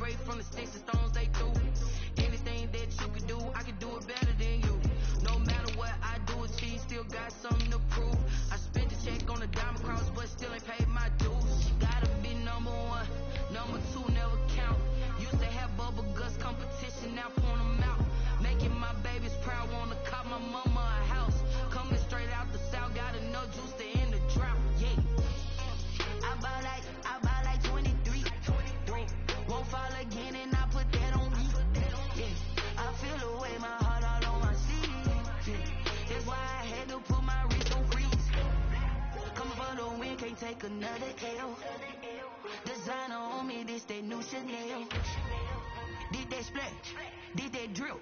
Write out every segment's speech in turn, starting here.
break from the sticks and stones they threw. Anything that you could do, I could do it better than you. No matter what I do, achieve, still got something to prove. I spent the check on the diamond cross, but still ain't paid my dues. Gotta be number one, number two never count. Used to have bubble guts competition, now point them out. Making my babies proud, wanna cop my mama a house. Coming straight out the south, got enough juice to end the drought. Yeah, I buy like 23. Won't fall again, and I put that on me. Yeah, I feel the way, my heart all on my sleeve. Yeah, that's why I had to put my wrist on freeze. Coming for the win, can't take another L. Designer on me, this that new Chanel. Did that splash, did that drill.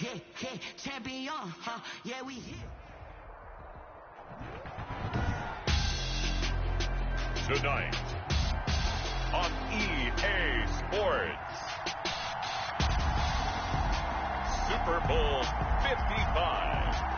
Yeah, yeah, champion, huh? Yeah, we here. Tonight on EA Sports, Super Bowl 55.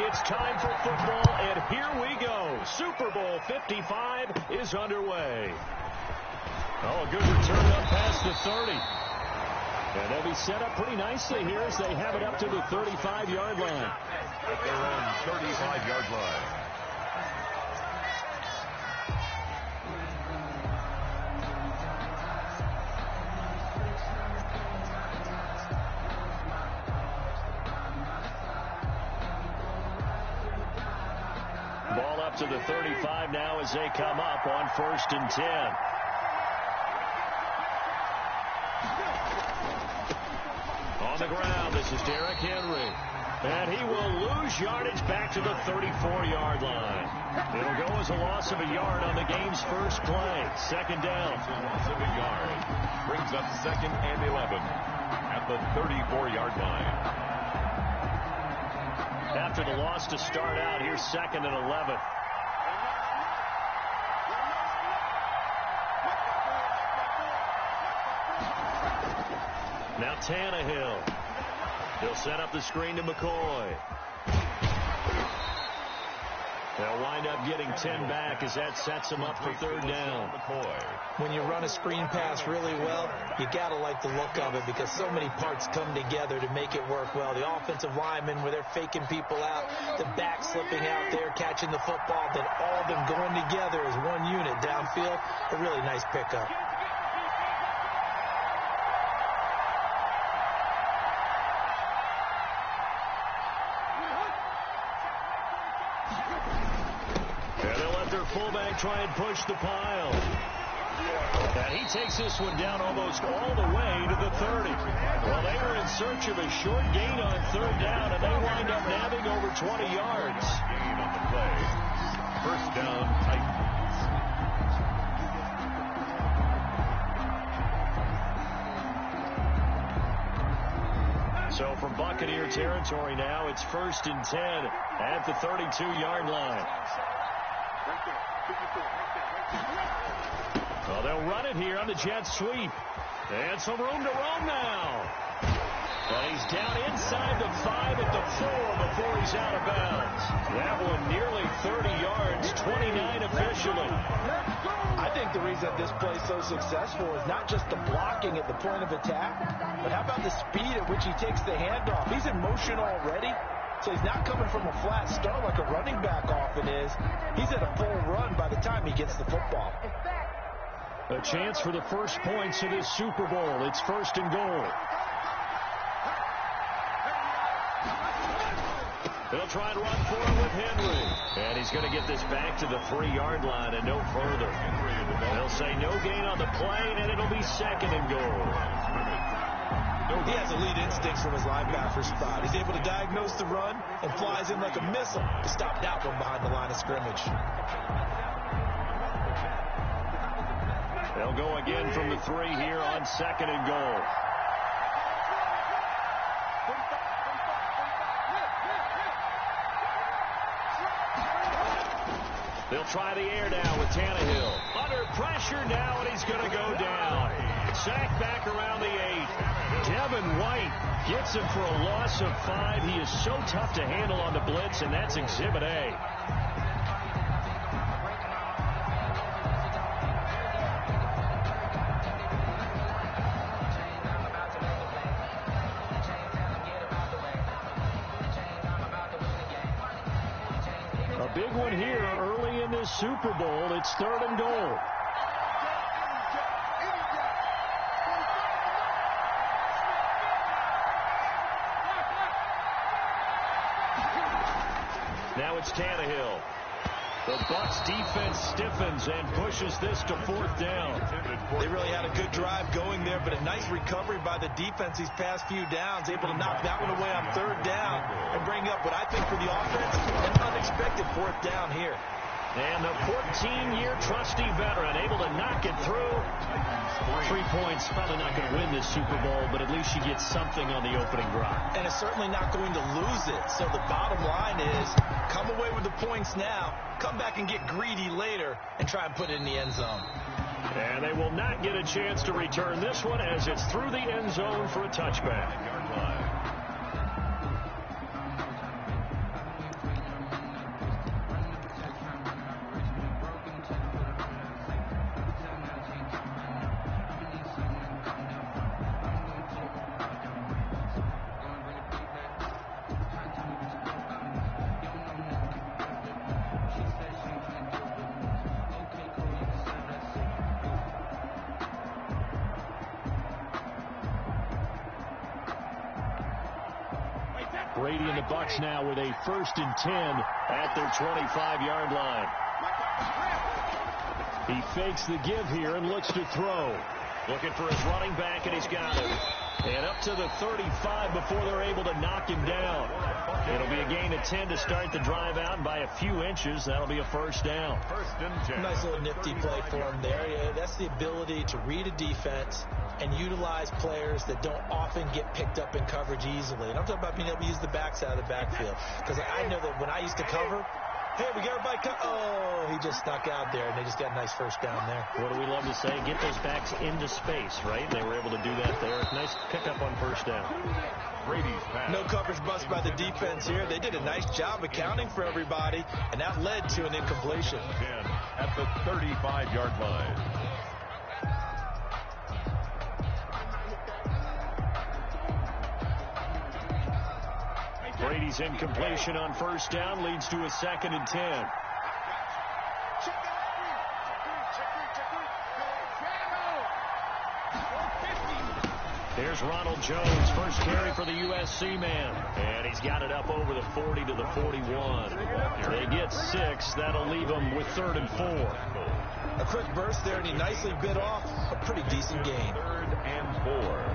It's time for football, and here we go. Super Bowl 55 is underway. Oh, a good return up past the 30. And they'll be set up pretty nicely here as they have it up to the 35-yard line. At their own 35-yard line. Ball up to the 35 now as they come up on 1st and 10. On the ground, this is Derrick Henry. And he will lose yardage back to the 34-yard line. It'll go as a loss of a yard on the game's first play. Second down. Loss of a yard. Brings up 2nd and 11 at the 34-yard line. After the loss to start out, here's 2nd and 11. Now Tannehill. He'll set up the screen to McCoy. They'll wind up getting 10 back as that sets them up for 3rd down. When you run a screen pass really well, you got to like the look of it because so many parts come together to make it work well. The offensive linemen, where they're faking people out, the back slipping out there, catching the football, then all of them going together as one unit downfield. A really nice pickup. Fullback try and push the pile. And he takes this one down almost all the way to the 30. Well, they were in search of a short gain on 3rd down, and they wind up nabbing over 20 yards. Gain on the play. 1st down, Titans. So from Buccaneer territory now, it's 1st and 10 at the 32-yard line. Well, they'll run it here on the jet sweep. And some room to roam now. But he's down inside the 5 at the 4 before he's out of bounds. That one nearly 30 yards, 29 officially. I think the reason that this play is so successful is not just the blocking at the point of attack, but how about the speed at which he takes the handoff? He's in motion already. So he's not coming from a flat start like a running back often is. He's at a full run by the time he gets the football. A chance for the first points of this Super Bowl. It's 1st and goal. They'll try and run for it with Henry. And he's going to get this back to the 3-yard line and no further. They'll say no gain on the play, and it'll be 2nd and goal. He has elite instincts from his linebacker spot. He's able to diagnose the run and flies in like a missile to stop that one behind the line of scrimmage. They'll go again from the 3 here on 2nd and goal. They'll try the air now with Tannehill. Under pressure now, and he's going to go down. Sacked back around the 8. Devin White gets him for a loss of 5. He is so tough to handle on the blitz, and that's Exhibit A. A big one here early in this Super Bowl. It's 3rd and goal. Now it's Tannehill. The Bucs defense stiffens and pushes this to 4th down. They really had a good drive going there, but a nice recovery by the defense these past few downs, able to knock that one away on 3rd down and bring up what I think for the offense, an unexpected 4th down here. And the 14-year trusty veteran able to knock it through. 3 points, probably not going to win this Super Bowl, but at least she gets something on the opening drive. And it's certainly not going to lose it. So the bottom line is, come away with the points now, come back and get greedy later, and try and put it in the end zone. And they will not get a chance to return this one as it's through the end zone for a touchback. Brady and the Bucs now with a 1st and 10 at their 25-yard line. He fakes the give here and looks to throw. Looking for his running back, and he's got him. And up to the 35 before they're able to knock him down. It'll be a gain of 10 to start the drive out, and by a few inches, that'll be a 1st down. 1st and 10. Nice little nifty play for him there. Yeah, that's the ability to read a defense and utilize players that don't often get picked up in coverage easily. And I'm talking about being able to use the backs out of the backfield. Because I know that when I used to cover, hey, we got everybody oh, he just snuck out there, and they just got a nice 1st down there. What do we love to say? Get those backs into space, right? They were able to do that there. Nice pickup on 1st down. Brady's pass. No coverage bust by the defense here. They did a nice job accounting for everybody, and that led to an incompletion. 10 at the 35-yard line. Brady's incompletion on 1st down leads to a 2nd and 10. Here's Ronald Jones, first carry for the USC man. And he's got it up over the 40 to the 41. They get 6. That'll leave them with 3rd and 4. A quick burst there, and he nicely bit off a pretty decent gain. 3rd and 4.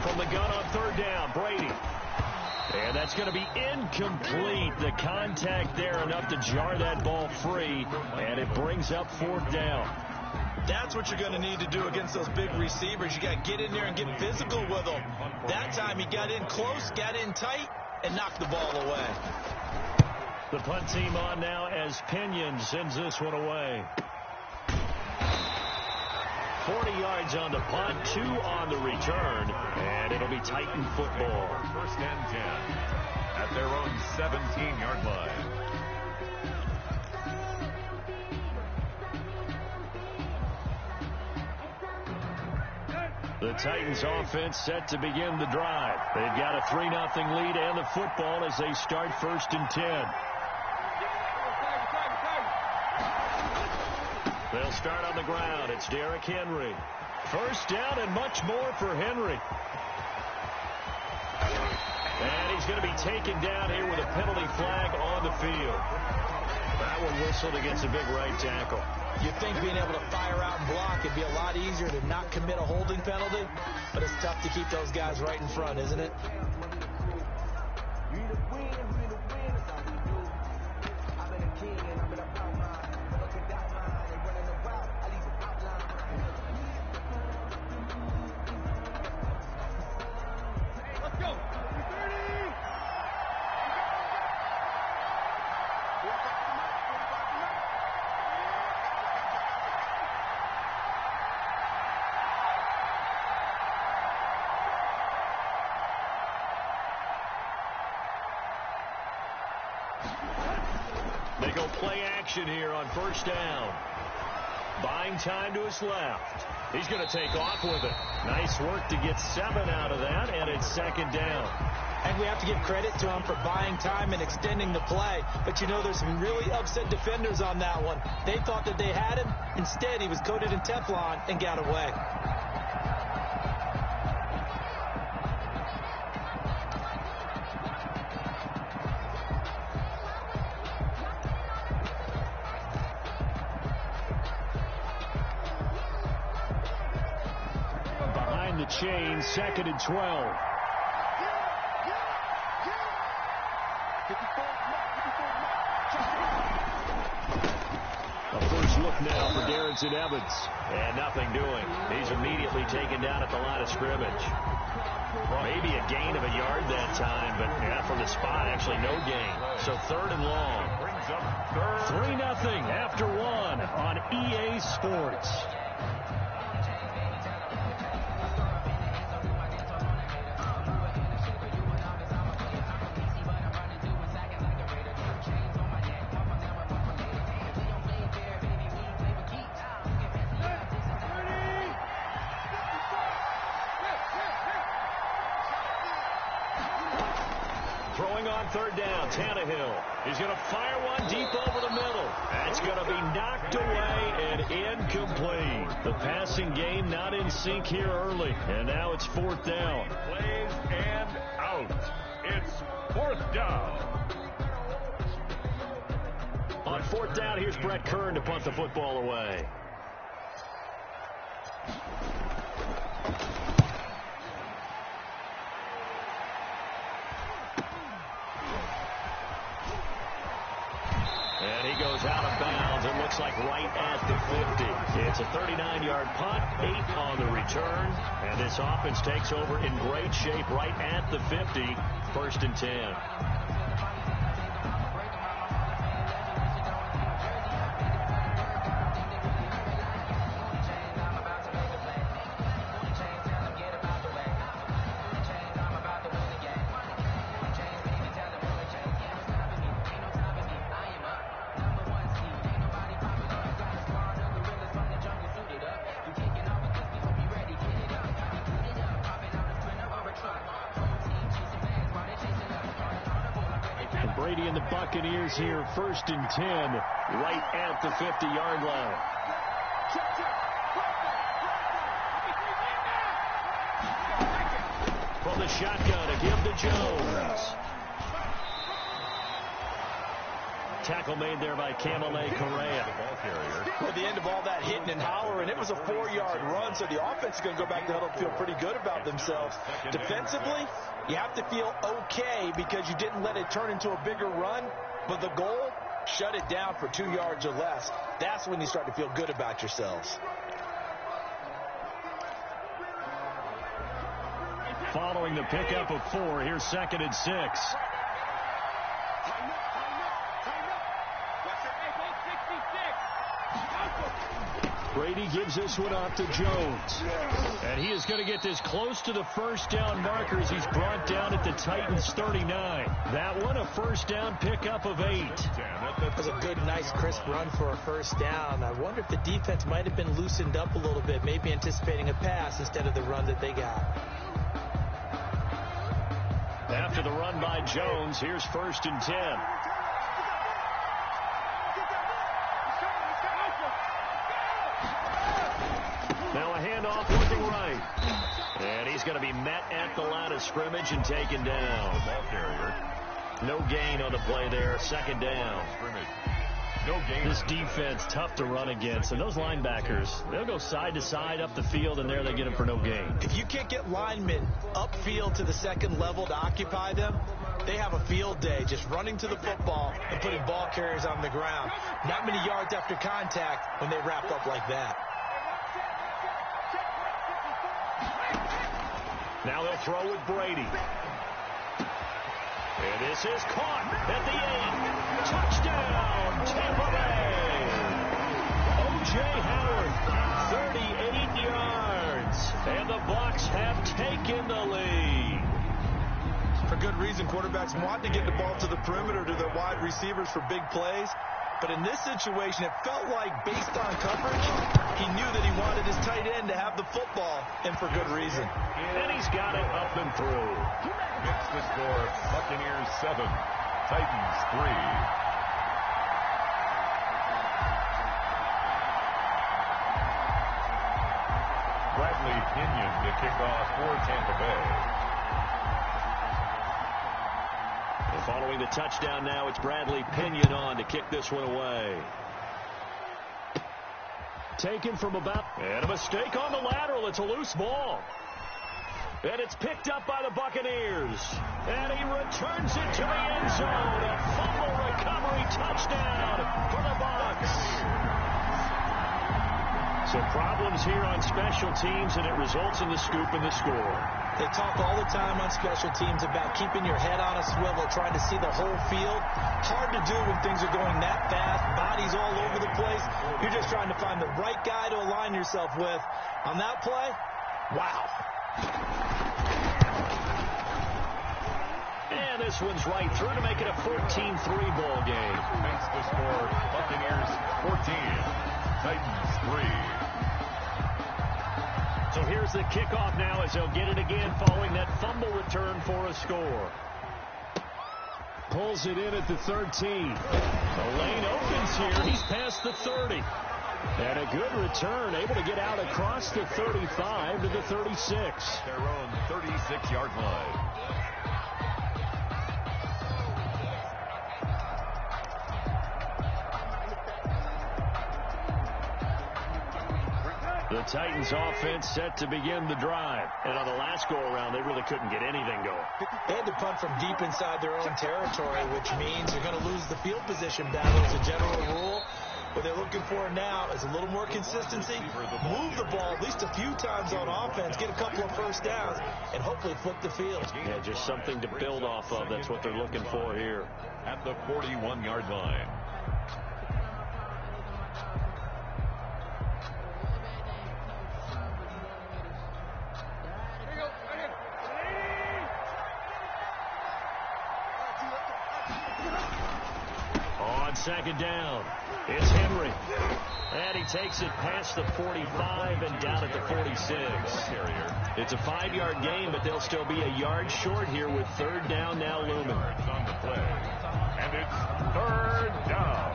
From the gun on 3rd down, Brady. And that's going to be incomplete. The contact there enough to jar that ball free, and it brings up 4th down. That's what you're going to need to do against those big receivers. You got to get in there and get physical with them. That time he got in close, got in tight, and knocked the ball away. The punt team on now as Pinion sends this one away. 40 yards on the punt, 2 on the return, and it'll be Titan football. 1st and 10 at their own 17-yard line. The Titans offense set to begin the drive. They've got a 3-0 lead and the football as they start 1st and 10. They'll start on the ground. It's Derrick Henry. 1st down and much more for Henry. And he's going to be taken down here with a penalty flag on the field. That one whistled against a big right tackle. You'd think being able to fire out and block would be a lot easier to not commit a holding penalty, but it's tough to keep those guys right in front, isn't it? They go play action here on first down. Buying time to his left. He's going to take off with it. Nice work to get 7 out of that, and it's second down. And we have to give credit to him for buying time and extending the play. But, you know, there's some really upset defenders on that one. They thought that they had him. Instead, he was coated in Teflon and got away. Behind the chain, second and 12. A first look now for Darrington Evans. And nothing doing. He's immediately taken down at the line of scrimmage. Maybe a gain of a yard that time, but yeah, from the spot, actually no gain. So third and long. 3-0 after 1 on EA Sports. Throwing on third down, Tannehill. He's going to fire one deep over the middle. That's going to be knocked away and incomplete. The passing game not in sync here early, and now it's fourth down. Plays and out. It's fourth down. On fourth down, here's Brett Kern to punt the football away. And he goes out of bounds. It looks like right at the 50. It's a 39-yard punt, 8 on the return. And this offense takes over in great shape right at the 50. First and 10. Brady and the Buccaneers here, first and 10, right at the 50-yard line. From the shotgun, a give to Jones. Tackle made there by Camelé Correa. At the end of all that hitting and hollering, it was a 4-yard run, so the offense is going to go back to huddle and feel pretty good about themselves. Defensively, you have to feel okay because you didn't let it turn into a bigger run, but the goal, shut it down for 2 yards or less. That's when you start to feel good about yourselves. Following the pickup of 4, here's second and 6. Brady gives this one off to Jones. And he is going to get this close to the first down markers. He's brought down at the Titans 39. That one, a first down pickup of 8. That was a good, nice, crisp run for a first down. I wonder if the defense might have been loosened up a little bit, maybe anticipating a pass instead of the run that they got. After the run by Jones, here's first and 10. Now a handoff looking right. And he's going to be met at the line of scrimmage and taken down. Ball carrier. No gain on the play there. Second down. Scrimmage. No gain. This defense tough to run against. And those linebackers, they'll go side to side up the field, and there they get them for no gain. If you can't get linemen upfield to the second level to occupy them, they have a field day just running to the football and putting ball carriers on the ground. Not many yards after contact when they wrap up like that. Now they'll throw with Brady. And this is caught at the end. Touchdown, Tampa Bay. O.J. Howard, 38 yards. And the Bucs have taken the lead. For good reason, quarterbacks want to get the ball to the perimeter to their wide receivers for big plays. But in this situation, it felt like based on coverage, he knew that he wanted his tight end to have the football, and for good reason. And he's got it up and through. It's the score. Buccaneers 7, Titans 3. Bradley Pinion to kick off for Tampa Bay. Following the touchdown now, it's Bradley Pinion on to kick this one away. Taken from about, and a mistake on the lateral. It's a loose ball. And it's picked up by the Buccaneers. And he returns it to the end zone. A fumble recovery touchdown for the Bucs. So problems here on special teams, and it results in the scoop and the score. They talk all the time on special teams about keeping your head on a swivel, trying to see the whole field. Hard to do when things are going that fast, bodies all over the place. You're just trying to find the right guy to align yourself with. On that play, wow. And this one's right through to make it a 14-3 ball game. Makes the score Buccaneers 14, Titans 3. So here's the kickoff now as they'll get it again following that fumble return for a score. Pulls it in at the 13. The lane opens here. He's past the 30. And a good return, able to get out across the 35 to the 36. Their own 36-yard line. The Titans offense set to begin the drive. And on the last go-around, they really couldn't get anything going. They had to punt from deep inside their own territory, which means you're going to lose the field position battle as a general rule. What they're looking for now is a little more consistency, move the ball at least a few times on offense, get a couple of first downs, and hopefully flip the field. Yeah, just something to build off of. That's what they're looking for here. At the 41-yard line. Second down. It's Henry. And he takes it past the 45 and down at the 46. It's a 5-yard gain, but they'll still be a yard short here with third down now looming. On the play. And it's third down.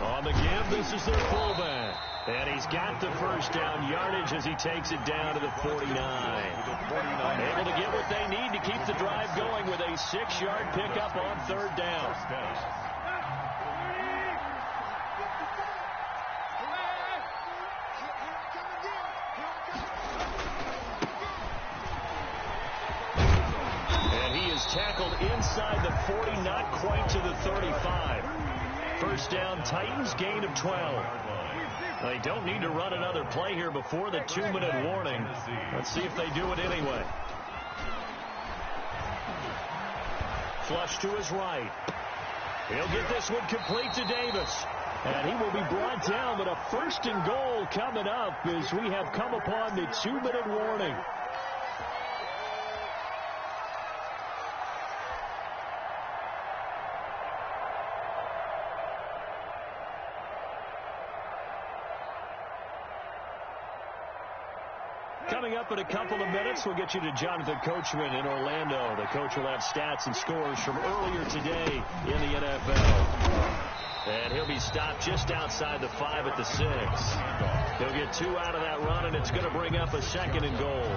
On the give, this is their fullback. And he's got the first down yardage as he takes it down to the 49. Able to get what they need to keep the drive going with a 6-yard pickup on third down. And he is tackled inside the 40, not quite to the 35. First down, Titans, gain of 12. They don't need to run another play here before the 2-minute warning. Let's see if they do it anyway. Flush to his right. He'll get this one complete to Davis. And he will be brought down, but a first and goal coming up as we have come upon the 2-minute warning. Coming up in a couple of minutes, we'll get you to Jonathan Coachman in Orlando. The coach will have stats and scores from earlier today in the NFL. And he'll be stopped just outside the 5 at the 6. He'll get 2 out of that run, and it's going to bring up a 2nd and goal.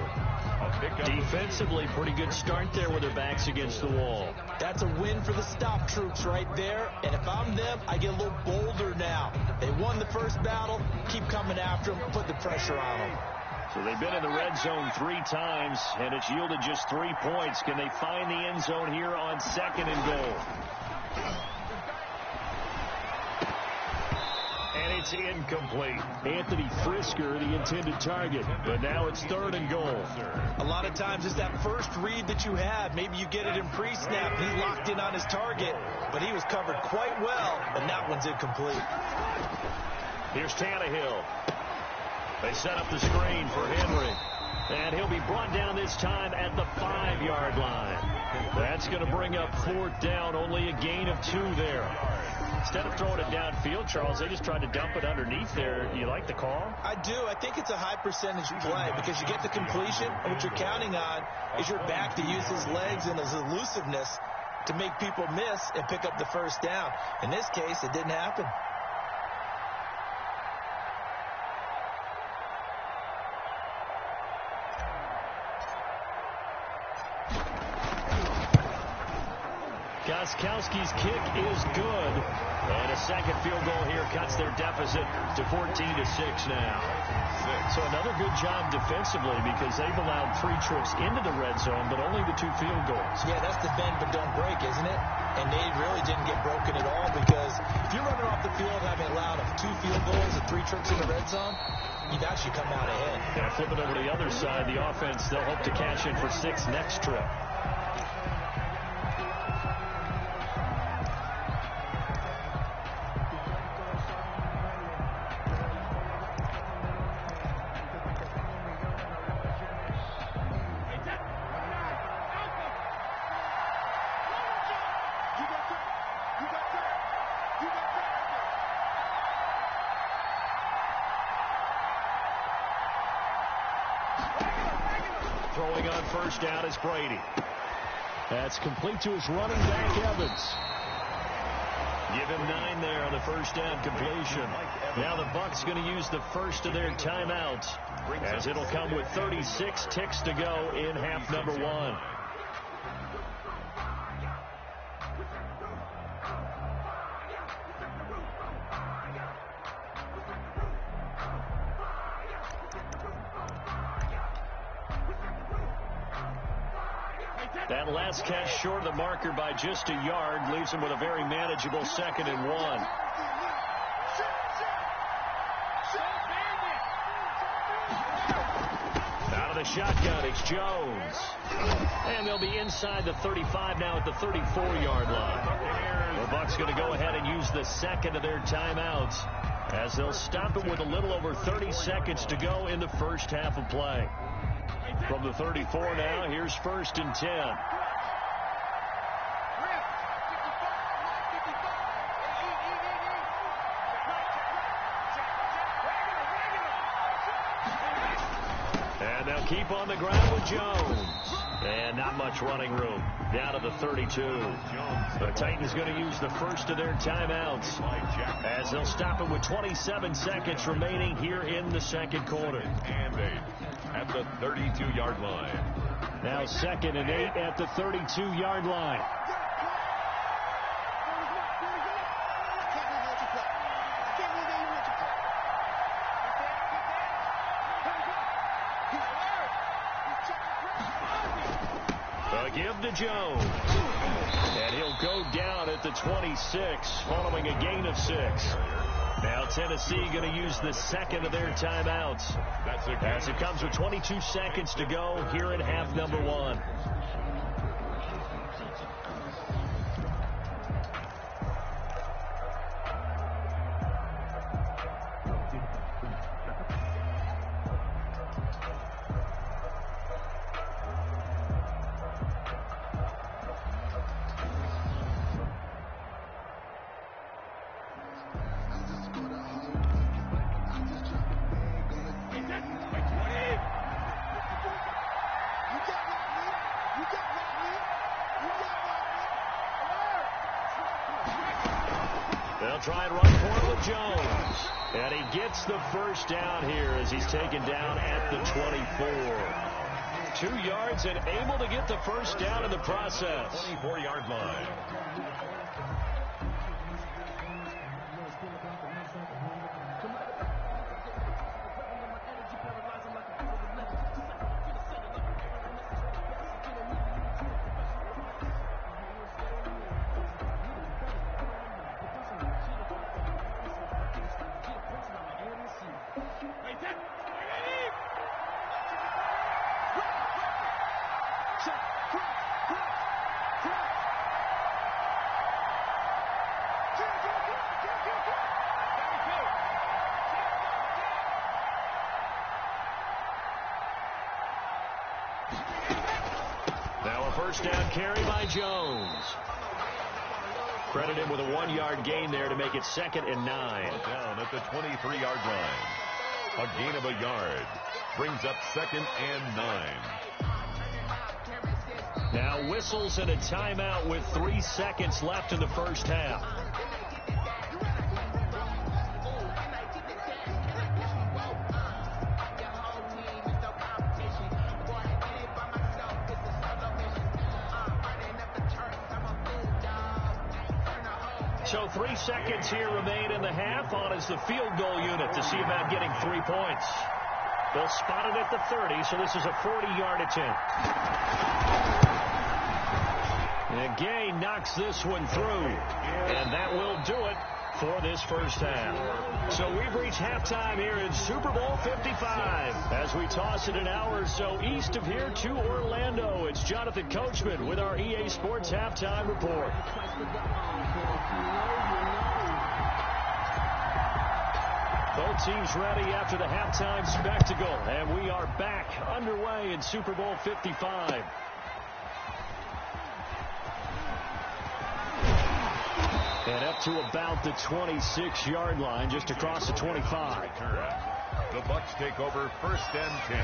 Defensively, pretty good start there with their backs against the wall. That's a win for the stop troops right there. And if I'm them, I get a little bolder now. They won the first battle. Keep coming after them. Put the pressure on them. So they've been in the red zone 3 times, and it's yielded just 3 points. Can they find the end zone here on 2nd and goal? And it's incomplete. Anthony Frisker, the intended target. But now it's 3rd and goal. A lot of times it's that first read that you have. Maybe you get it in pre-snap. He's locked in on his target, but he was covered quite well, and that one's incomplete. Here's Tannehill. They set up the screen for Henry. And he'll be brought down this time at the 5-yard line. That's going to bring up 4th down. Only a gain of 2 there. Instead of throwing it downfield, Charles, they just tried to dump it underneath there. You like the call? I do. I think it's a high percentage play because you get the completion, and what you're counting on is your back to use his legs and his elusiveness to make people miss and pick up the 1st down. In this case, it didn't happen. Gostkowski's kick is good. And a 2nd field goal here cuts their deficit to 14-6 now. So another good job defensively because they've allowed 3 trips into the red zone, but only the 2 field goals. Yeah, that's the bend but don't break, isn't it? And they really didn't get broken at all because if you're running off the field having allowed 2 field goals and 3 trips in the red zone, you've actually come out ahead. Yeah, flipping over to the other side, the offense, they'll hope to cash in for 6 next trip. Throwing on 1st down is Brady. That's complete to his running back, Evans. Give him 9 there on the 1st down completion. Now the Bucs going to use the first of their timeouts as it'll come with 36 ticks to go in half number 1. That last catch short of the marker by just a yard leaves him with a very manageable 2nd and 1. Out of the shotgun, it's Jones. And they'll be inside the 35 now at the 34-yard line. The Bucs going to go ahead and use the 2nd of their timeouts as they'll stop it with a little over 30 seconds to go in the first half of play. From the 34 now, here's 1st and 10. And they'll keep on the ground with Jones. And not much running room. Down to the 32. The Titans going to use the first of their timeouts as they'll stop it with 27 seconds remaining here in the 2nd quarter. And 8 at the 32-yard line. Now 2nd and 8 at the 32-yard line. Give to Jones. And he'll go down at the 26 following a gain of 6. Now Tennessee going to use the 2nd of their timeouts as it comes with 22 seconds to go here in half number 1. They'll try and run for it with Jones. And he gets the first down here as he's taken down at the 24. 2 yards and able to get the first down in the process. 24-yard line. Now a first down carry by Jones. Credit him with a 1-yard gain there to make it 2nd and 9. Down at the 23-yard line. A gain of a yard. Brings up 2nd and 9. Now whistles and a timeout with 3 seconds left in the first half. So 3 seconds here remain in the half on as the field goal unit to see about getting 3 points. They'll spot it at the 30, so this is a 40-yard attempt. And Gay knocks this one through, and that will do it for this first half. So we've reached halftime here in Super Bowl 55. As we toss it an hour or so east of here to Orlando, it's Jonathan Coachman with our EA Sports Halftime Report. Both teams ready after the halftime spectacle, and we are back underway in Super Bowl 55. And up to about the 26-yard line, just across the 25. The Bucs take over 1st and 10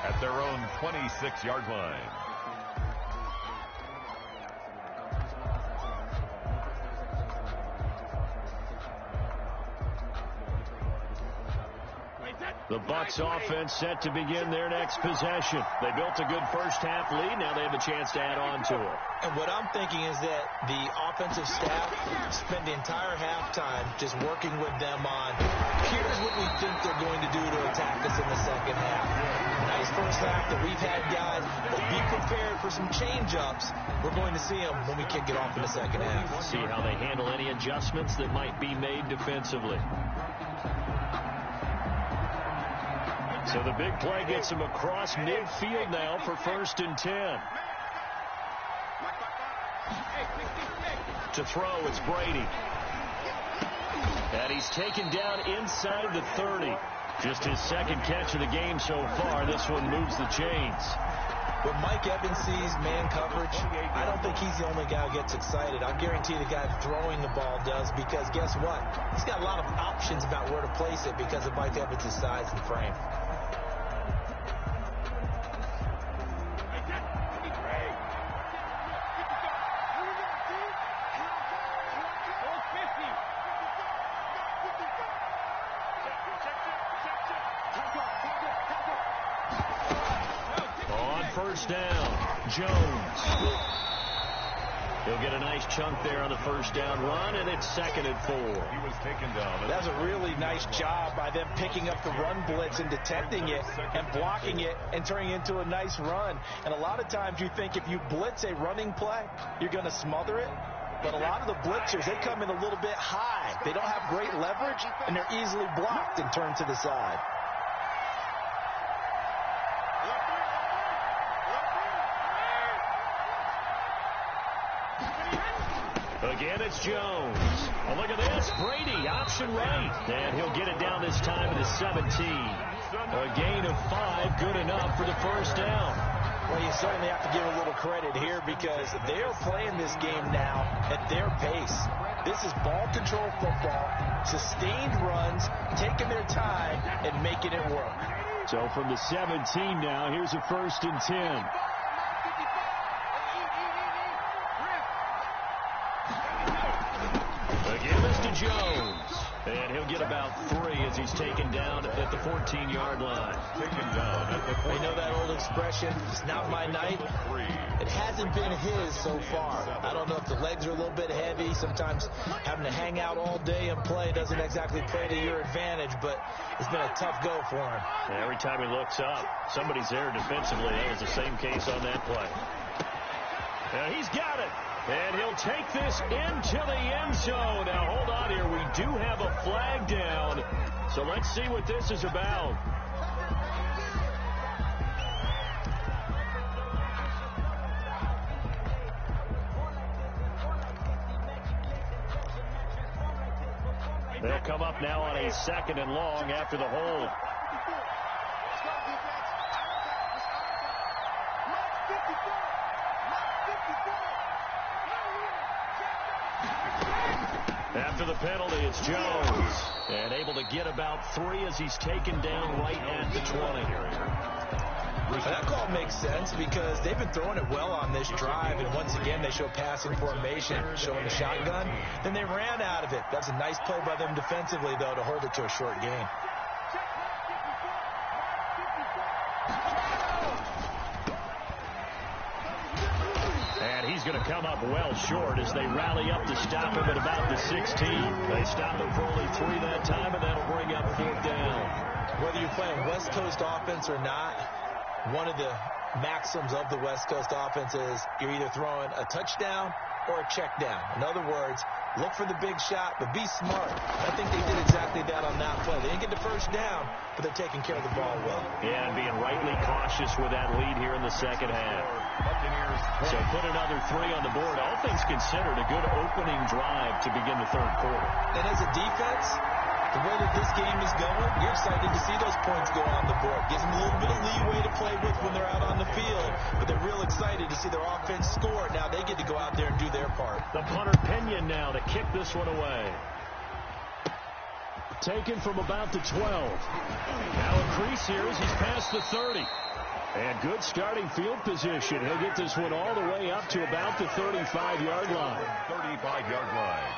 at their own 26-yard line. The Bucs offense set to begin their next possession. They built a good first half lead. Now they have a chance to add on to it. And what I'm thinking is that the offensive staff spent the entire halftime just working with them on, here's what we think they're going to do to attack us in the second half. Nice first half that we've had, guys, but be prepared for some change-ups. We're going to see them when we kick it off in the second half. See how they handle any adjustments that might be made defensively. So the big play gets him across midfield now for 1st and 10. To throw, it's Brady. And he's taken down inside the 30. Just his 2nd catch of the game so far. This one moves the chains. When Mike Evans sees man coverage, I don't think he's the only guy who gets excited. I guarantee the guy throwing the ball does, because guess what? He's got a lot of options about where to place it because of Mike Evans' size and frame. First down, Jones. He'll get a nice chunk there on the first down run, and it's 2nd and 4. He was taken down. That's a really nice job by them picking up the run blitz and detecting it and blocking it and turning it into a nice run. And a lot of times you think if you blitz a running play, you're going to smother it. But a lot of the blitzers, they come in a little bit high. They don't have great leverage, and they're easily blocked and turned to the side. Again, it's Jones. Oh, look at this. Brady, option right. And he'll get it down this time to the 17. A gain of 5, good enough for the first down. Well, you certainly have to give a little credit here because they're playing this game now at their pace. This is ball control football, sustained runs, taking their time and making it work. So from the 17 now, here's a 1st and 10. Again, this to Jones. And he'll get about 3 as he's taken down at the 14-yard line. Taken down at the You know that old expression, it's not my night. It hasn't been his so far. I don't know if the legs are a little bit heavy. Sometimes having to hang out all day and play doesn't exactly play to your advantage, but it's been a tough go for him. And every time he looks up, somebody's there defensively. That was the same case on that play. Now he's got it. And he'll take this into the end zone. Now, hold on here. We do have a flag down. So let's see what this is about. They'll come up now on a 2nd and long after the hold. After the penalty, it's Jones. And able to get about 3 as he's taken down right at the 20. That call makes sense because they've been throwing it well on this drive, and once again they show passing formation, showing the shotgun. Then they ran out of it. That's a nice play by them defensively, though, to hold it to a short gain. And he's going to come up well short as they rally up to stop him at about the 16. They stop him for only 3 that time, and that'll bring up 4th down. Whether you're playing West Coast offense or not, one of the maxims of the West Coast offense is you're either throwing a touchdown or a check down. In other words, look for the big shot, but be smart. I think they did exactly that on that play. They didn't get the first down, but they're taking care of the ball well. Yeah, and being rightly cautious with that lead here in the second half. So put another 3 on the board. All things considered, a good opening drive to begin the third quarter. And as a defense, the way that this game is going, you're excited to see those points go on the board. Gives them a little bit of leeway to play with when they're out on the field, but they're real excited to see their offense score. Now they get to go out there and do their part. The punter Pinion now to kick this one away. Taken from about the 12. Now a crease here as he's past the 30. And good starting field position. He'll get this one all the way up to about the 35-yard line. 35-yard line.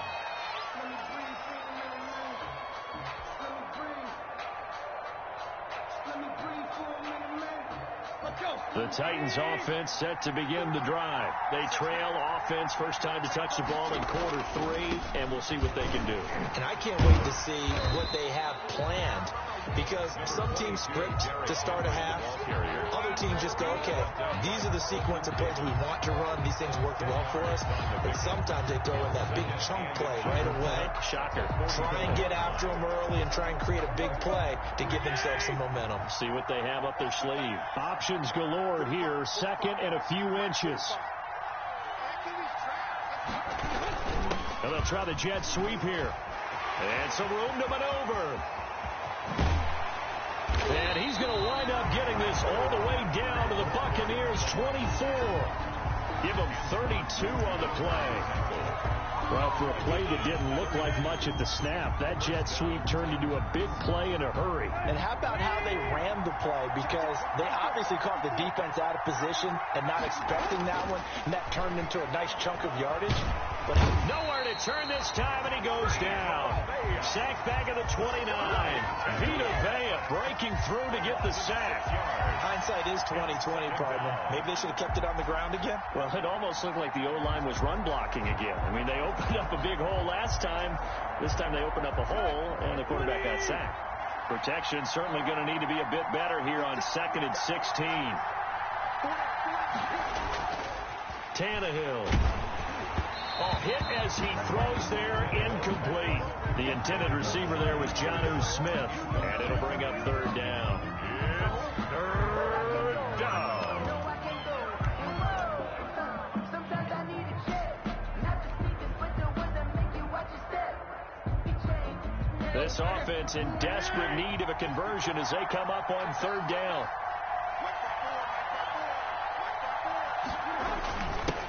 The Titans offense set to begin the drive. They trail offense, first time to touch the ball in quarter 3, and we'll see what they can do. And I can't wait to see what they have planned, because some teams script to start a half. Other teams just go, okay, these are the sequence of plays we want to run. These things work well for us. But sometimes they throw in that big chunk play right away. Shocker. Try and get after them early and try and create a big play to give themselves some momentum. See what they have up their sleeve. Options galore here. 2nd and a few inches. And they'll try the jet sweep here. And some room to maneuver. And he's going to wind up getting this all the way down to the Buccaneers' 24. Give him 32 on the play. Well, for a play that didn't look like much at the snap, that jet sweep turned into a big play in a hurry. And how about how they ran the play? Because they obviously caught the defense out of position and not expecting that one, and that turned into a nice chunk of yardage. But nowhere to turn this time, and he goes down. Sack back at the 29. Vita Vea breaking through to get the sack. Hindsight is 20/20, partner. Maybe they should have kept it on the ground again. Well, it almost looked like the O-line was run blocking again. I mean, they opened up a big hole last time. This time they opened up a hole, and the quarterback got sacked. Protection certainly going to need to be a bit better here on 2nd and 16. Tannehill. Hit as he throws there, incomplete. The intended receiver there was Jonnu Smith, and it'll bring up 3rd down. Third down. This offense in desperate need of a conversion as they come up on 3rd down.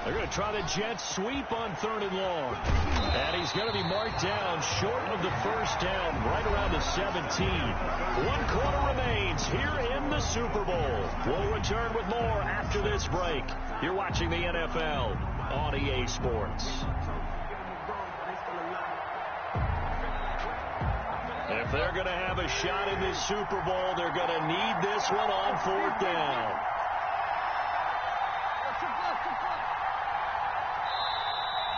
They're going to try the jet sweep on 3rd and long. And he's going to be marked down short of the first down, right around the 17. 1 quarter remains here in the Super Bowl. We'll return with more after this break. You're watching the NFL on EA Sports. If they're going to have a shot in this Super Bowl, they're going to need this one on 4th down.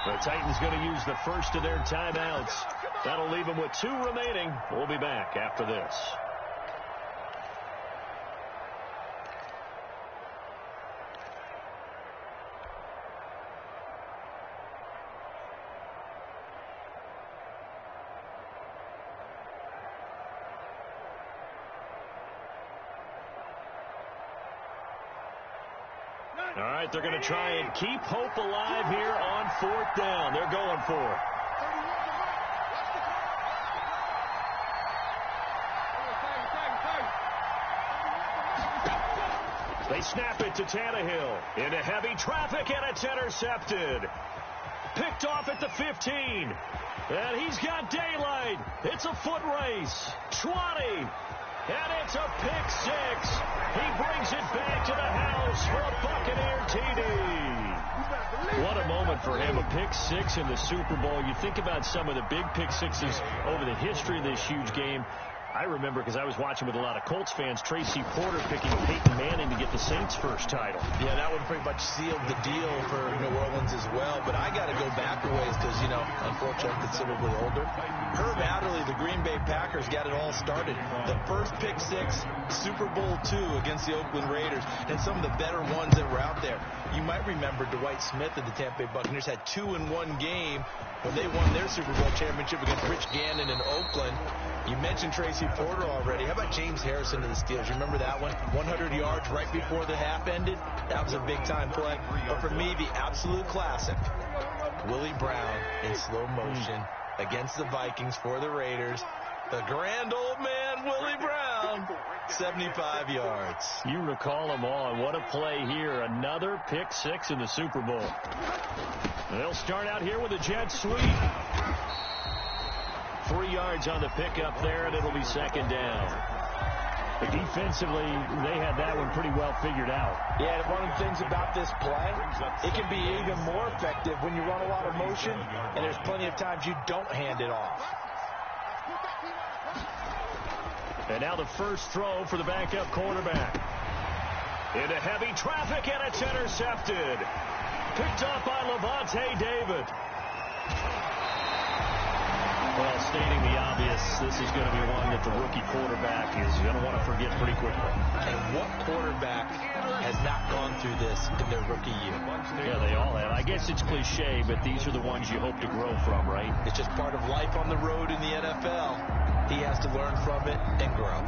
The Titans going to use the first of their timeouts. That'll leave them with 2 remaining. We'll be back after this. All right, they're going to try and keep hope alive here on 4th down. They're going for it. They snap it to Tannehill. Into heavy traffic, and it's intercepted. Picked off at the 15. And he's got daylight. It's a foot race. 20. And it's a pick 6. He brings it back to the house for a Buccaneer TD. What a moment for him, a pick 6 in the Super Bowl. You think about some of the big pick 6s over the history of this huge game. I remember, because I was watching with a lot of Colts fans, Tracy Porter picking Peyton Manning to get the Saints' first title. Yeah, that one pretty much sealed the deal for New Orleans as well. But I got to go back a ways because, you know, unfortunately, I'm considerably older. Herb Adderley, the Green Bay Packers, got it all started. The first pick 6, Super Bowl II against the Oakland Raiders, and some of the better ones that were out there. You might remember Dwight Smith of the Tampa Bay Buccaneers had 2 in one game when they won their Super Bowl championship against Rich Gannon in Oakland. You mentioned Tracy Porter already. How about James Harrison to the Steelers? You remember that one? 100 yards right before the half ended? That was a big-time play. But for me, the absolute classic, Willie Brown in slow motion against the Vikings for the Raiders. The grand old man, Willie Brown, 75 yards. You recall them all, and what a play here. Another pick 6 in the Super Bowl. They'll start out here with a jet sweep. 3 yards on the pickup there, and it'll be 2nd down. But defensively, they had that one pretty well figured out. Yeah, and one of the things about this play, it can be even more effective when you run a lot of motion, and there's plenty of times you don't hand it off. And now the first throw for the backup quarterback. Into heavy traffic, and it's intercepted. Picked off by Levante David. Well, stating the obvious, this is going to be one that the rookie quarterback is going to want to forget pretty quickly. And what quarterback has not gone through this in their rookie year? Yeah, they all have. I guess it's cliche, but these are the ones you hope to grow from, right? It's just part of life on the road in the NFL. He has to learn from it and grow.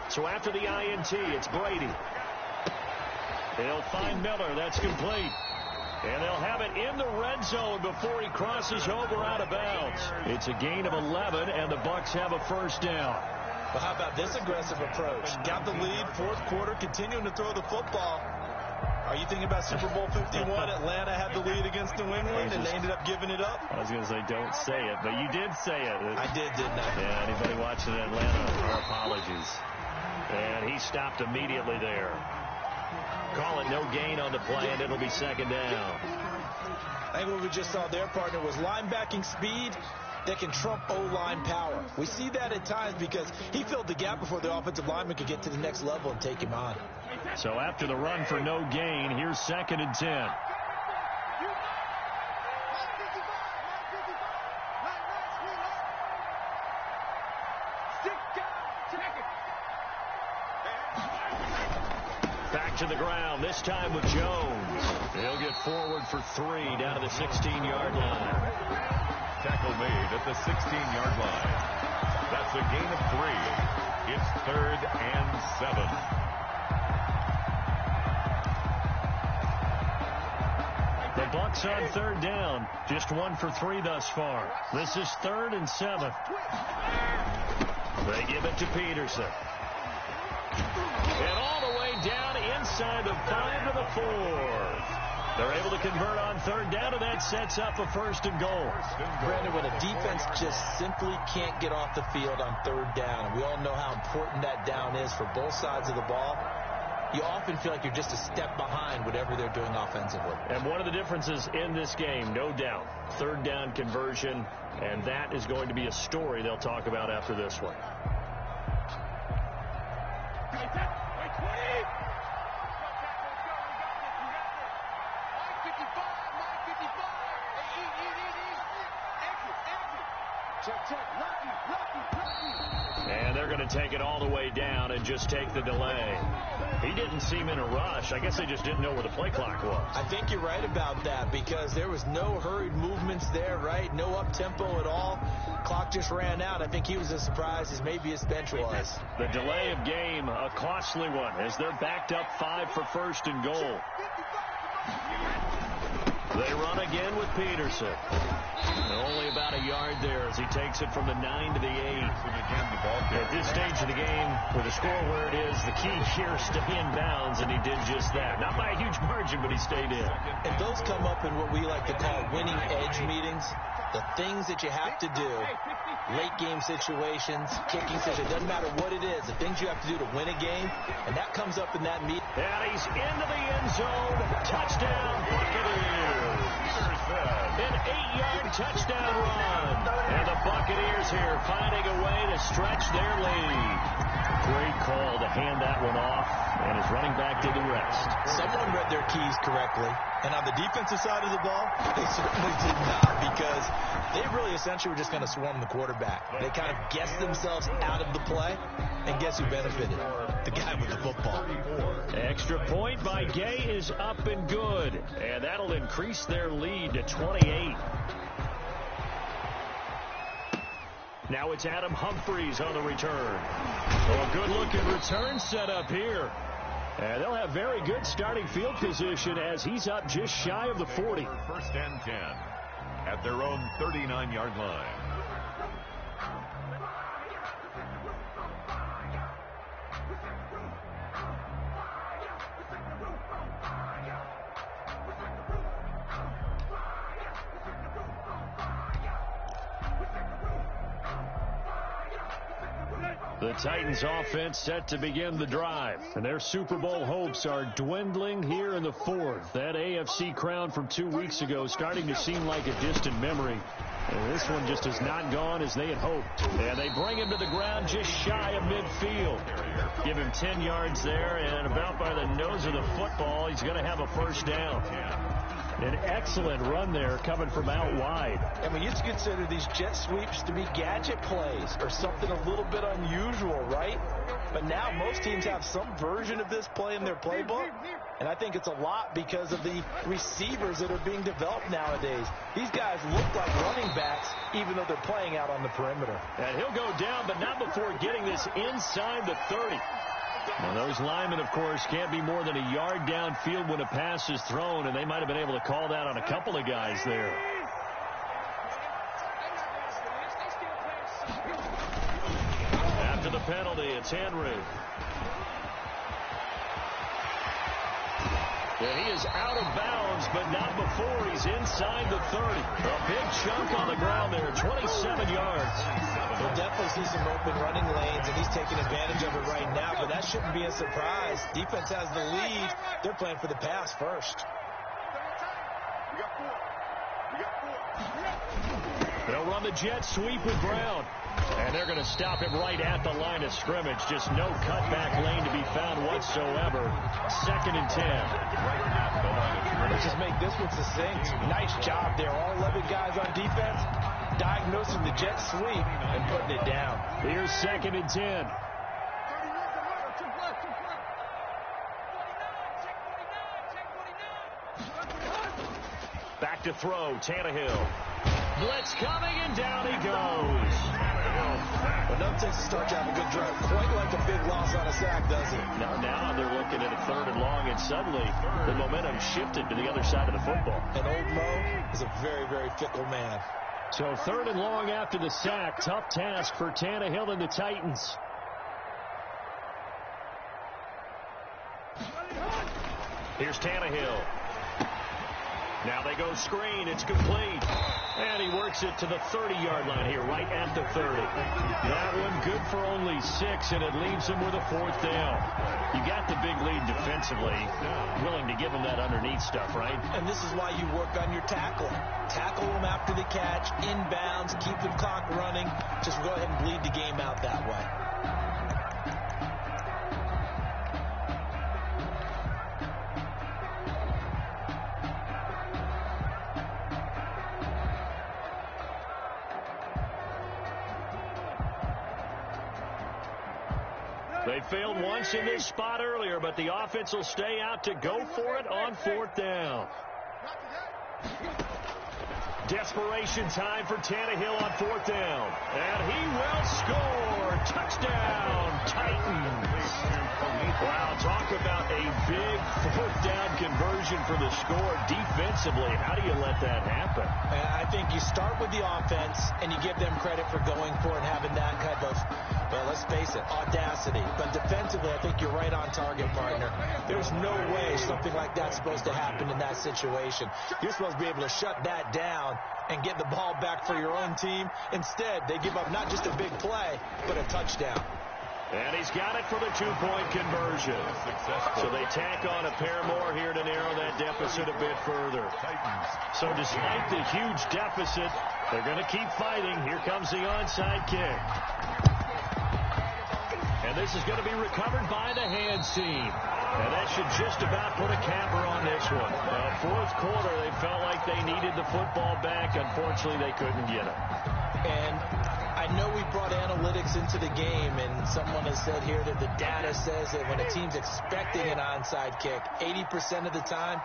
So after the INT, it's Brady. They'll find Miller. That's complete. And they'll have it in the red zone before he crosses over out of bounds. It's a gain of 11, and the Bucs have a first down. Well, how about this aggressive approach? Got the lead, 4th quarter, continuing to throw the football. Are you thinking about Super Bowl 51? Atlanta had the lead against New England, and they ended up giving it up? I was going to say, don't say it, but you did say it. I did, didn't I? Yeah, anybody watching Atlanta, our apologies. And he stopped immediately there. Call it no gain on the play, and it'll be 2nd down. I think what we just saw there, partner, was linebacking speed that can trump O-line power. We see that at times because he filled the gap before the offensive lineman could get to the next level and take him on. So after the run for no gain, here's 2nd and 10. Back to the ground, this time with Jones. He'll get forward for 3 down to the 16-yard line. Tackle made at the 16-yard line. That's a gain of 3. It's 3rd and 7. The Bucs on 3rd down. Just 1 for 3 thus far. This is 3rd and 7. They give it to Peterson. And all the way down inside the 5 to the 4. They're able to convert on third down, and that sets up a first and goal. Brandon, when a defense just simply can't get off the field on third down, and we all know how important that down is for both sides of the ball, you often feel like you're just a step behind whatever they're doing offensively. And one of the differences in this game, no doubt, third down conversion, and that is going to be a story they'll talk about after this one. And they're going to take it all the way down and just take the delay. He didn't seem in a rush. I guess they just didn't know where the play clock was. I think you're right about that because there was no hurried movements there, right? No up-tempo at all. Clock just ran out. I think he was as surprised as maybe his bench was. The delay of game, a costly one, as they're backed up 5 for first and goal. They run again with Peterson. Only about a yard there as he takes it from the 9 to the 8. At this stage of the game, with the score where it is, the key here is stay in bounds, and he did just that. Not by a huge margin, but he stayed in. And those come up in what we like to call winning edge meetings. The things that you have to do, late game situations, kicking situations, doesn't matter what it is, the things you have to do to win a game, and that comes up in that meeting. And he's into the end zone. Touchdown, Buccaneers. An 8-yard touchdown run. And the Buccaneers here finding a way to stretch their lead. Great call to hand that one off, and his running back did the rest. Someone read their keys correctly, and on the defensive side of the ball, they certainly did not, because they really essentially were just going to swarm the quarterback. They kind of guessed themselves out of the play, and guess who benefited? The guy with the football. Extra point by Gay is up and good, and that'll increase their lead to 28. Now it's Adam Humphries on the return. A good-looking return set up here. And they'll have very good starting field position as he's up just shy of the 40. First and 10 at their own 39-yard line. The Titans offense set to begin the drive, and their Super Bowl hopes are dwindling here in the fourth. That AFC crown from 2 weeks ago starting to seem like a distant memory. And this one just has not gone as they had hoped. And they bring him to the ground just shy of midfield. Give him 10 yards there, and about by the nose of the football, he's going to have a first down. An excellent run there coming from out wide. And we used to consider these jet sweeps to be gadget plays or something a little bit unusual, right? But now most teams have some version of this play in their playbook. And I think it's a lot because of the receivers that are being developed nowadays. These guys look like running backs even though they're playing out on the perimeter. And he'll go down, but not before getting this inside the 30. Now, those linemen, of course, can't be more than a yard downfield when a pass is thrown, and they might have been able to call that on a couple of guys there. After the penalty, it's Henry. And he is out of bounds, but not before he's inside the 30. A big chunk on the ground there, 27 yards. We'll definitely see some open running lanes, and he's taking advantage of it right now, but that shouldn't be a surprise. Defense has the lead. They're playing for the pass first. They'll run the jet sweep with Brown. And they're going to stop him right at the line of scrimmage. Just no cutback lane to be found whatsoever. 2nd and 10. Let's just make this one succinct. Nice job there. All 11 guys on defense diagnosing the jet sweep and putting it down. Here's 2nd and 10. Back to throw, Tannehill. Blitz coming, and down he goes. Enough takes to start to have a good drive. Quite like a big loss on a sack, does it? Now they're looking at a 3rd and long, and suddenly the momentum shifted to the other side of the football. And old Mo is a very, very fickle man. So 3rd and long after the sack. Tough task for Tannehill and the Titans. Here's Tannehill. Now they go screen. It's complete. And he works it to the 30-yard line here, right at the 30. That one good for only 6, and it leaves him with a 4th down. You got the big lead defensively. Willing to give him that underneath stuff, right? And this is why you work on your tackling. Tackle them after the catch, inbounds, keep the clock running. Just go ahead and bleed the game out that way. They failed once in this spot earlier, but the offense will stay out to go for it on 4th down. Desperation time for Tannehill on 4th down. And he will score. Touchdown, Titans. Wow, talk about a big 4th down conversion for the score. Defensively, how do you let that happen? I think you start with the offense, and you give them credit for going for it and having that kind of, well, let's face it, audacity. But defensively, I think you're right on target, partner. There's no way something like that's supposed to happen in that situation. You're supposed to be able to shut that down and get the ball back for your own team. Instead, they give up not just a big play, but a touchdown. And he's got it for the 2-point conversion. So they tack on a pair more here to narrow that deficit a bit further. So despite the huge deficit, they're going to keep fighting. Here comes the onside kick. And this is going to be recovered by the hands team. And that should just about put a capper on this one. Fourth quarter, they felt like they needed the football back. Unfortunately, they couldn't get it. And I know we brought analytics into the game, and someone has said here that the data says that when a team's expecting an onside kick, 80% of the time,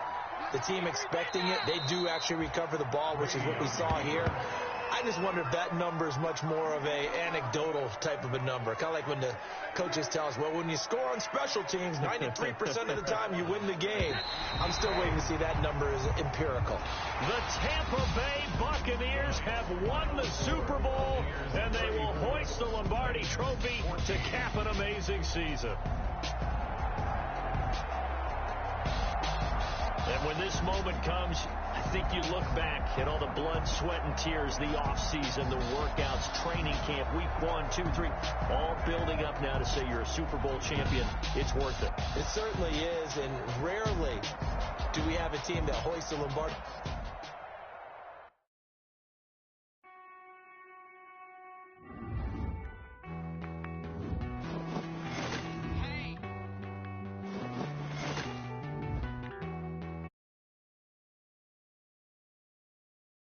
the team expecting it, they do actually recover the ball, which is what we saw here. I just wonder if that number is much more of a anecdotal type of a number. Kind of like when the coaches tell us, well, when you score on special teams, 93% of the time you win the game. I'm still waiting to see that number is empirical. The Tampa Bay Buccaneers have won the Super Bowl, and they will hoist the Lombardi Trophy to cap an amazing season. And when this moment comes, I think you look back at all the blood, sweat, and tears, the offseason, the workouts, training camp, week 1, 2, 3, all building up now to say you're a Super Bowl champion. It's worth it. It certainly is, and rarely do we have a team that hoists the Lombardi.